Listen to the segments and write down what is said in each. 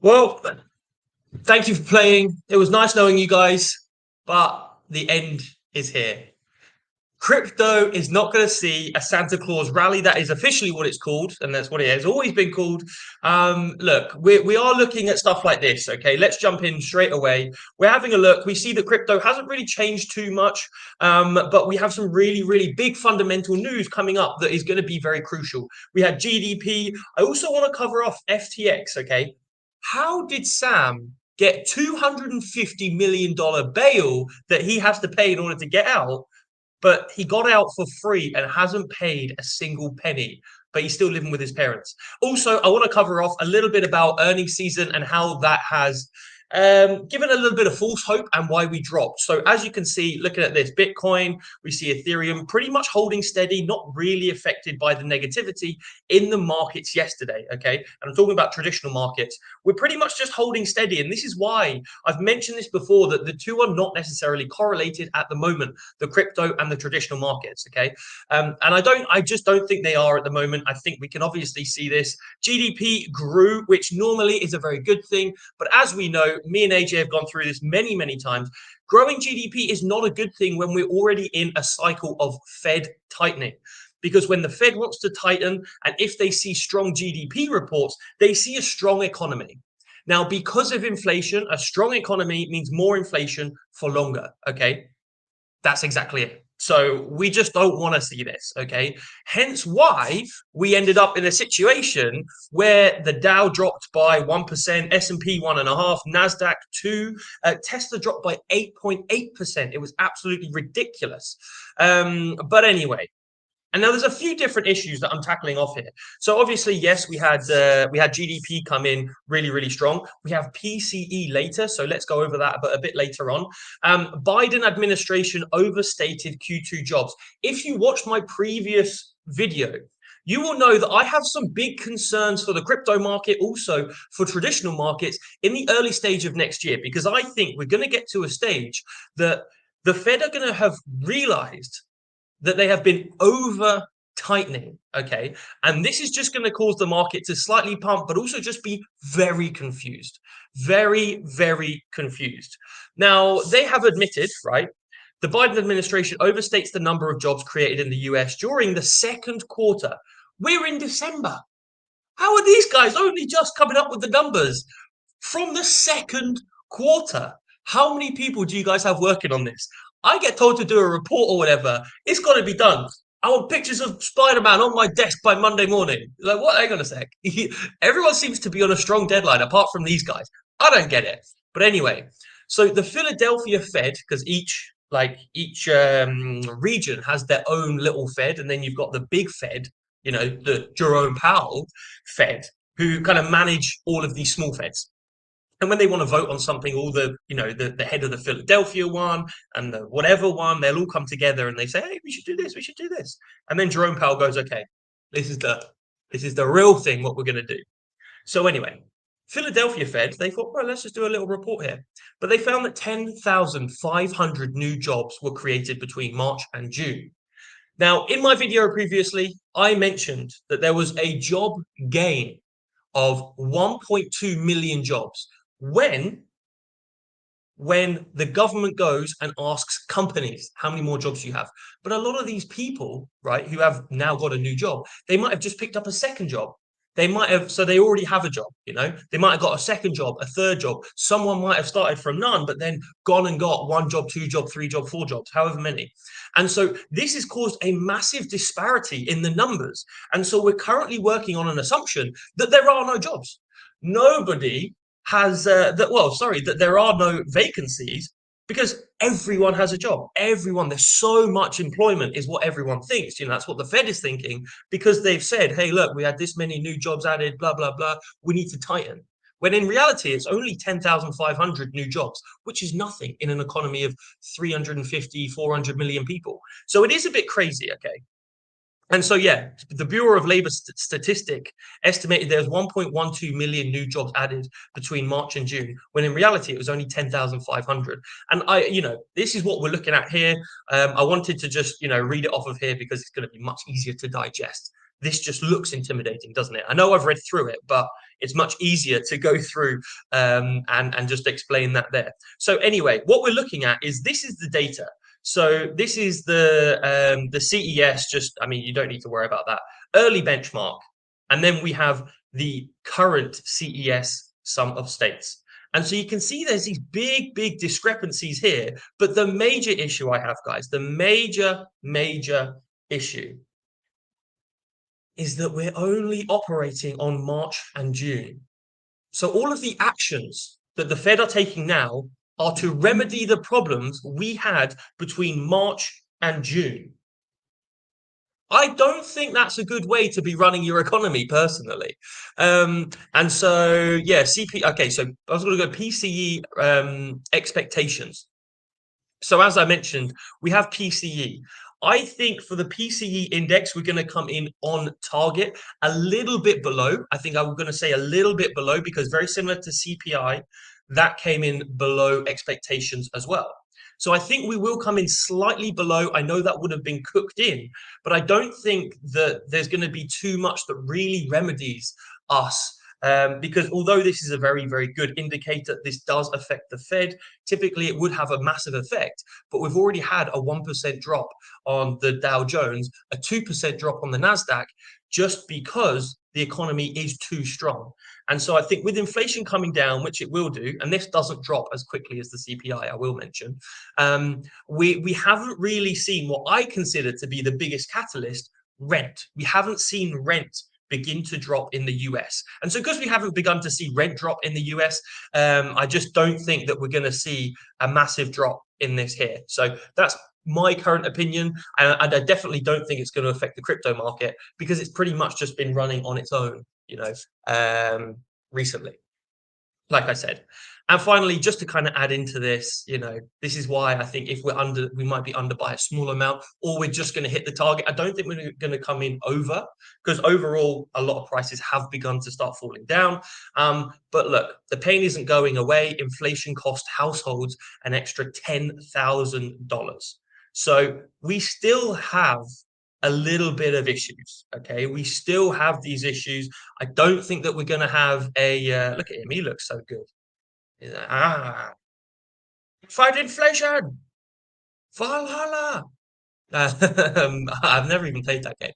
Well, thank you for playing. It was nice knowing you guys, but the end is here. Crypto is not going to see a Santa Claus rally. That is officially what it's called, and that's what it has always been called. Look, we are looking at stuff like this. Okay, let's jump in straight away. We're having a look. We see that crypto hasn't really changed too much, but we have some really big fundamental news coming up that is going to be very crucial. We had GDP. I also want to cover off FTX. Okay, how did Sam get $250 million bail that he has to pay in order to get out? But he got out for free and hasn't paid a single penny, but he's still living with his parents. Also, I want to cover off a little bit about earnings season and how that has given a little bit of false hope and why we dropped. So as you can see, looking at this, Bitcoin, we see Ethereum pretty much holding steady, not really affected by the negativity in the markets yesterday, okay? And I'm talking about traditional markets. We're pretty much just holding steady. And this is why I've mentioned this before, that the two are not necessarily correlated at the moment, the crypto and the traditional markets, okay? And I just don't think they are at the moment. I think we can obviously see this. GDP grew, which normally is a very good thing. But as we know, me and AJ have gone through this many times. Growing GDP is not a good thing when we're already in a cycle of Fed tightening. Because when the Fed wants to tighten, and if they see strong GDP reports, they see a strong economy. Now, because of inflation, a strong economy means more inflation for longer, okay? That's exactly it. So we just don't want to see this, okay? Hence why we ended up in a situation where the Dow dropped by 1%, S&P 1.5%, Nasdaq 2%, Tesla dropped by 8.8%. It was absolutely ridiculous. But anyway, and now there's a few different issues that I'm tackling off here. So obviously, yes, we had GDP come in really strong. We have PCE later, so let's go over that a bit later on. Biden administration overstated Q2 jobs. If you watch my previous video, you will know that I have some big concerns for the crypto market, also for traditional markets in the early stage of next year, because I think we're going to get to a stage that the Fed are going to have realized that they have been over tightening, okay? And this is just going to cause the market to slightly pump, but also just be very confused. Very confused. Now, they have admitted, right? The Biden administration overstates the number of jobs created in the US during the second quarter. We're in December. How are these guys only just coming up with the numbers from the second quarter? How many people do you guys have working on this? I get told to do a report or whatever. It's got to be done. I want pictures of Spider-Man on my desk by Monday morning. Like, what? Hang on a sec. Everyone seems to be on a strong deadline apart from these guys. I don't get it. But anyway, so the Philadelphia Fed, because each region has their own little Fed, and then you've got the big Fed, you know, the Jerome Powell Fed, who kind of manage all of these small Feds. And when they want to vote on something, all the head of the Philadelphia one and the whatever one, they'll all come together and they say, hey, we should do this, we should do this. And then Jerome Powell goes, okay, this is the real thing, what we're going to do. So anyway, Philadelphia Fed, they thought, well, let's just do a little report here. But they found that 10,500 new jobs were created between March and June. Now, in my video previously, I mentioned that there was a job gain of 1.2 million jobs when the government goes and asks companies, how many more jobs do you have? But a lot of these people, right, who have now got a new job, they might have just picked up a second job. They might have, so they already have a job, you know, they might have got a second job, a third job. Someone might have started from none, but then gone and got one job, two job, three job, four jobs, however many. And so this has caused a massive disparity in the numbers. And so we're currently working on an assumption that there are no jobs. Nobody has that there are no vacancies because everyone has a job. Everyone, there's so much employment is what everyone thinks. You know, that's what the Fed is thinking because they've said, hey, look, we had this many new jobs added, blah, blah, blah. We need to tighten. When in reality, it's only 10,500 new jobs, which is nothing in an economy of 350, 400 million people. So it is a bit crazy, okay? And so, yeah, the Bureau of Labor Statistic estimated there was 1.12 million new jobs added between March and June, when in reality, it was only 10,500. And this is what we're looking at here. I wanted to just, read it off of here because it's going to be much easier to digest. this just looks intimidating, doesn't it? I know I've read through it, but it's much easier to go through and just explain that there. So anyway, what we're looking at is this is the data. So this is the CES. Just, I mean, you don't need to worry about that. Early benchmark, and then we have the current CES sum of states. And so you can see there's these big discrepancies here. But the major issue I have, guys, the major issue is that we're only operating on March and June. So all of the actions that the Fed are taking now are to remedy the problems we had between March and June. I don't think that's a good way to be running your economy, personally. And so, yeah, okay, so I was going to go PCE expectations. So as I mentioned, we have PCE. I think for the PCE index, we're going to come in on target, a little bit below. I think I'm going to say a little bit below, because very similar to CPI, that came in below expectations as well. So I think we will come in slightly below. I know that would have been cooked in, but I don't think that there's going to be too much that really remedies us. Because although this is a very good indicator, this does affect the Fed. Typically, it would have a massive effect, but we've already had a 1% drop on the Dow Jones, a 2% drop on the Nasdaq, just because the economy is too strong. And so I think with inflation coming down, which it will do, and this doesn't drop as quickly as the CPI, I will mention, we haven't really seen what I consider to be the biggest catalyst, rent. We haven't seen rent begin to drop in the US. And so because we haven't begun to see rent drop in the US, I just don't think that we're going to see a massive drop in this here. So that's my current opinion. And I definitely don't think it's going to affect the crypto market, because it's pretty much just been running on its own, recently, like I said. And finally, just to kind of add into this, this is why I think if we're under, we might be under by a small amount, or we're just going to hit the target. I don't think we're going to come in over, because overall, a lot of prices have begun to start falling down. But look, the pain isn't going away. Inflation cost households an extra $10,000. So we still have a little bit of issues. Okay, we still have these issues. I don't think that we're going to have a look at him. He looks so good. Fight inflation, Valhalla. I've never even played that game,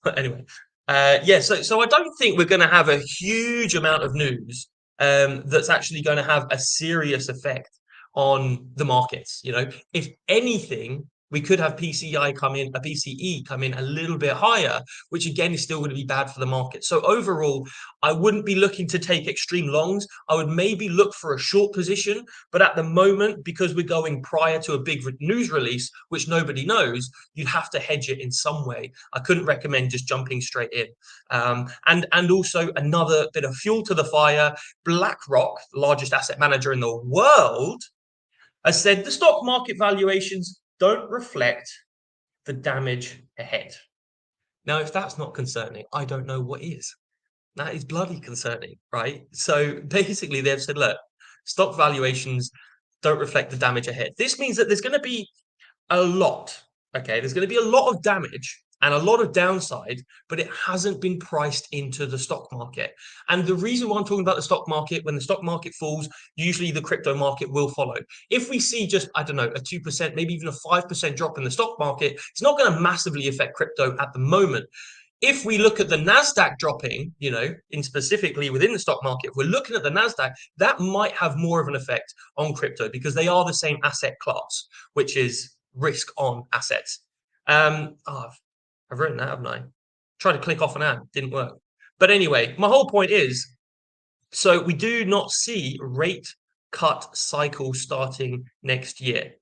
but anyway, yeah. So I don't think we're going to have a huge amount of news that's actually going to have a serious effect on the markets. If anything, we could have PCE come in a little bit higher, which again is still going to be bad for the market. So overall, I wouldn't be looking to take extreme longs. I would maybe look for a short position, but at the moment, because we're going prior to a big news release, which nobody knows, you'd have to hedge it in some way. I couldn't recommend just jumping straight in. And also another bit of fuel to the fire, BlackRock, the largest asset manager in the world, has said the stock market valuations don't reflect the damage ahead. Now, if that's not concerning, I don't know what is. That is bloody concerning, right? So basically, they've said, look, stock valuations don't reflect the damage ahead. This means that there's going to be a lot, okay? There's going to be a lot of damage and a lot of downside, but it hasn't been priced into the stock market. And the reason why I'm talking about the stock market, when the stock market falls, usually the crypto market will follow. If we see just, I don't know, a 2%, maybe even a 5% drop in the stock market, it's not going to massively affect crypto at the moment. If we look at the Nasdaq dropping, in specifically within the stock market, if we're looking at the Nasdaq, that might have more of an effect on crypto, because they are the same asset class, which is risk on assets. I've written that, haven't I? Tried to click off an ad, didn't work. But anyway, my whole point is, so we do not see rate cut cycle starting next year.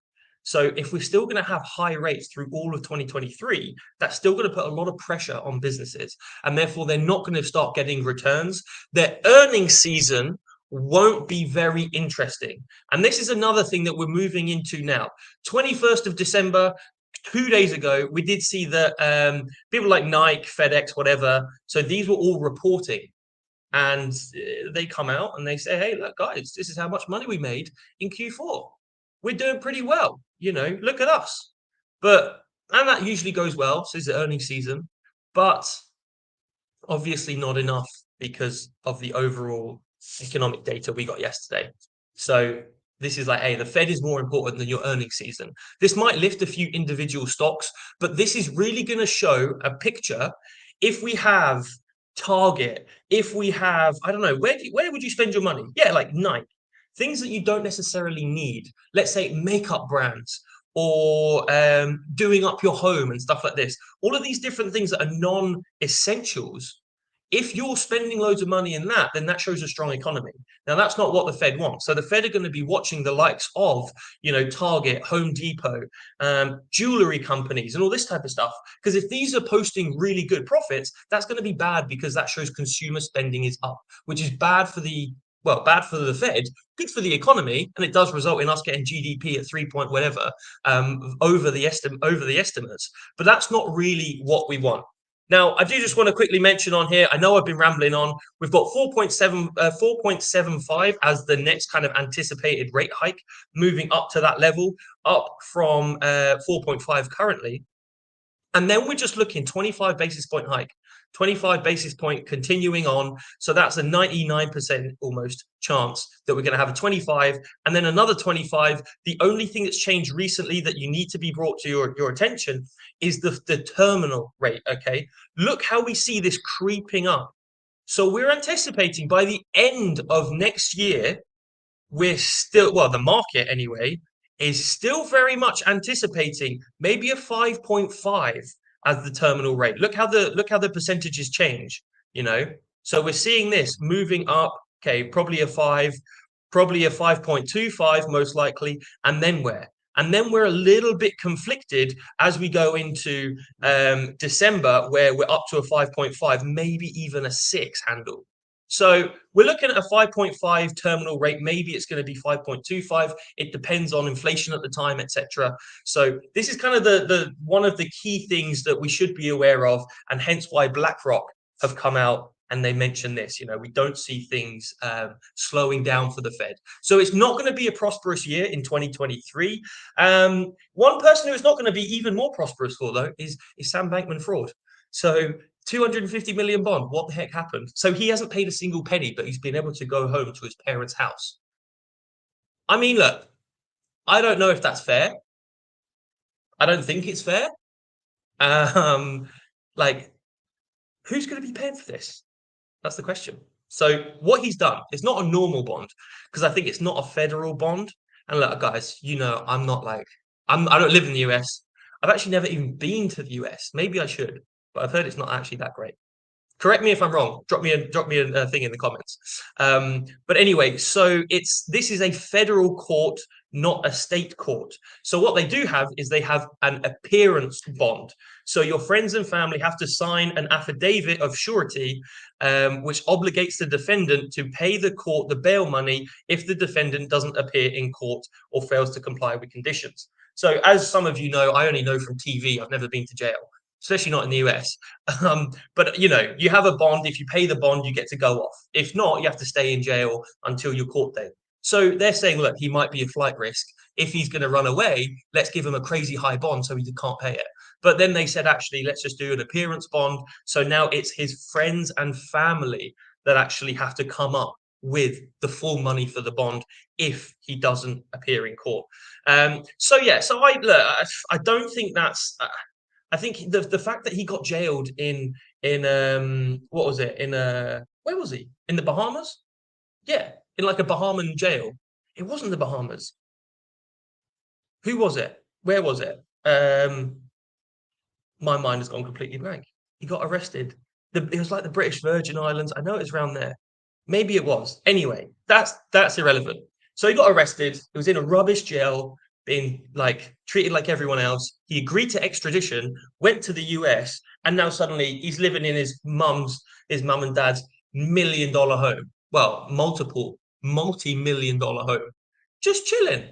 So if we're still going to have high rates through all of 2023, that's still going to put a lot of pressure on businesses, and therefore they're not going to start getting returns. Their earnings season won't be very interesting. And this is another thing that we're moving into now. 21st of December, 2 days ago, we did see that people like Nike, FedEx, whatever, so these were all reporting. And they come out and they say, hey, look, guys, this is how much money we made in Q4. We're doing pretty well. Look at us. And that usually goes well. So it's the earnings season. But Obviously not enough because of the overall economic data we got yesterday. So this is like, hey, the Fed is more important than your earnings season. This might lift a few individual stocks, but this is really going to show a picture. If we have Target, if we have, I don't know, where would you spend your money? Yeah, like Nike, things that you don't necessarily need. Let's say makeup brands or doing up your home and stuff like this. All of these different things that are non-essentials. If you're spending loads of money in that, then that shows a strong economy. Now, that's not what the Fed wants. So the Fed are going to be watching the likes of, Target, Home Depot, jewelry companies, and all this type of stuff. Because if these are posting really good profits, that's going to be bad because that shows consumer spending is up, which is bad for bad for the Fed, good for the economy, and it does result in us getting GDP at 3 point whatever over the estimates. But that's not really what we want. Now, I do just want to quickly mention on here, I know I've been rambling on. We've got 4.75 as the next kind of anticipated rate hike, moving up to that level, up from 4.5 currently. And then we're just looking 25 basis point hike, 25 basis point continuing on. So that's a 99% almost chance that we're going to have a 25 and then another 25. The only thing that's changed recently that you need to be brought to your attention is the terminal rate. Okay. Look how we see this creeping up. So we're anticipating by the end of next year, we're still, well, the market anyway, is still very much anticipating maybe a 5.5 as the terminal rate. Look how the percentages change, you know. So we're seeing this moving up, okay, probably a 5, probably a 5.25 most likely, and then where? And then we're a little bit conflicted as we go into December, where we're up to a 5.5, maybe even a 6 handle. So we're looking at a 5.5 terminal rate. Maybe it's going to be 5.25. It depends on inflation at the time, etc. So this is kind of the one of the key things that we should be aware of, and hence why BlackRock have come out and they mention this. You know, we don't see things slowing down for the Fed. So it's not going to be a prosperous year in 2023. One person who is not going to be even more prosperous for, though, is Sam Bankman-Fried. So 250 million bond. What the heck happened? So he hasn't paid a single penny, but he's been able to go home to his parents' house. I mean, look, I don't know if that's fair. I don't think it's fair. Um, like, who's going to be paying for this? That's the question. So what he's done, it's not a normal bond because I think it's not a federal bond. And look, guys, you know, I'm not like I don't live in the US. I've actually never even been to the US. Maybe I should, but I've heard it's not actually that great. Correct me if I'm wrong. Drop me a thing in the comments. But anyway, so this is a federal court, not a state court. So what they do have is they have an appearance bond. So your friends and family have to sign an affidavit of surety, which obligates the defendant to pay the court the bail money if the defendant doesn't appear in court or fails to comply with conditions. So as some of you know, I only know from TV. I've never been to jail, especially not in the US. But you know, you have a bond. If you pay the bond, you get to go off. If not, you have to stay in jail until your court date. So they're saying, look, he might be a flight risk. If he's going to run away, let's give him a crazy high bond so he can't pay it. But then they said, actually, let's just do an appearance bond. So now it's his friends and family that actually have to come up with the full money for the bond if he doesn't appear in court. So I don't think that's. I think the fact that he got jailed in what was it, in where was he, in the Bahamas? Yeah, in like a Bahamian jail. It wasn't the Bahamas. Who was it? Where was it? My mind has gone completely blank. He got arrested. It was like the British Virgin Islands. I know it's around there. Maybe it was. Anyway, that's irrelevant. So he got arrested. He was in a rubbish jail, being like treated like everyone else. He agreed to extradition, went to the US, and now suddenly he's living in his mum and dad's $1 million home. Well, multi-million dollar home. Just chilling.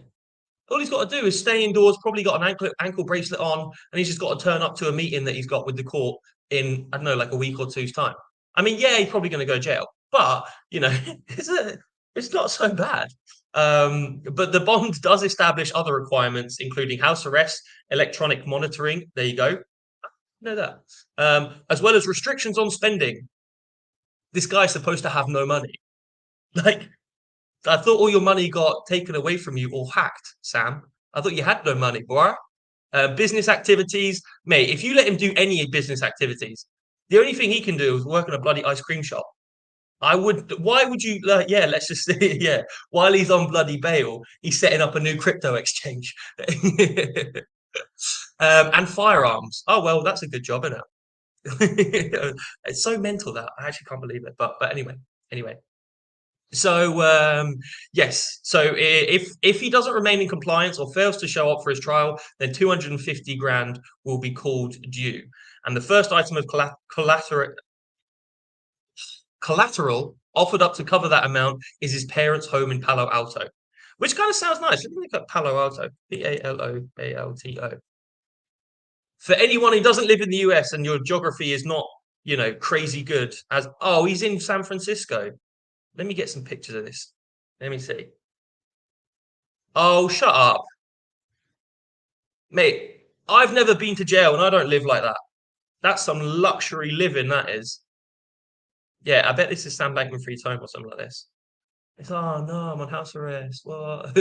All he's got to do is stay indoors, probably got an ankle bracelet on, and he's just got to turn up to a meeting that he's got with the court in, I don't know, like a week or two's time. I mean, yeah, he's probably going to go to jail, but, you know, it's not so bad. But the bond does establish other requirements, including house arrest, electronic monitoring. There you go. Know that. As well as restrictions on spending. This guy's supposed to have no money. Like, I thought all your money got taken away from you or hacked, Sam. I thought you had no money, boy. Business activities, mate. If you let him do any business activities, the only thing he can do is work in a bloody ice cream shop. I would. Why would you? Yeah, let's just say. Yeah, while he's on bloody bail, he's setting up a new crypto exchange and firearms. Oh well, that's a good job, isn't it? It's so mental that I actually can't believe it. But anyway. So yes, so if he doesn't remain in compliance or fails to show up for his trial, then 250 grand will be called due. And the first item of collateral offered up to cover that amount is his parents' home in Palo Alto, which kind of sounds nice. Let me look at Palo Alto, Paloalto. For anyone who doesn't live in the US and your geography is not, crazy good, he's in San Francisco. Let me get some pictures of this. Let me see. Oh, shut up. Mate, I've never been to jail and I don't live like that. That's some luxury living, that is. Yeah, I bet this is Sam Bankman-Fried's home or something like this. It's, oh no, I'm on house arrest. What?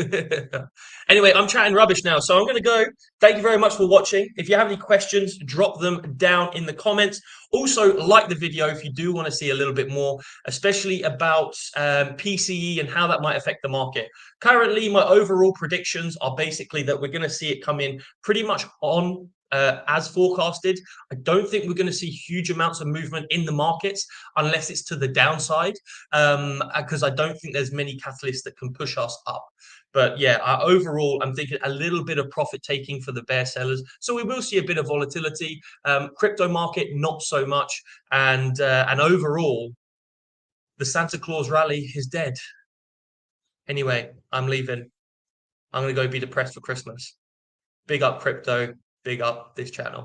Anyway, I'm chatting rubbish now, so I'm going to go. Thank you very much for watching. If you have any questions, drop them down in the comments. Also, like the video if you do want to see a little bit more, especially about PCE and how that might affect the market. Currently, my overall predictions are basically that we're going to see it come in pretty much on as forecasted. I don't think we're going to see huge amounts of movement in the markets unless it's to the downside, because I don't think there's many catalysts that can push us up. But yeah, overall, I'm thinking a little bit of profit taking for the bear sellers. So we will see a bit of volatility. Crypto market, not so much. And overall, the Santa Claus rally is dead. Anyway, I'm leaving. I'm going to go be depressed for Christmas. Big up crypto. Big up this channel.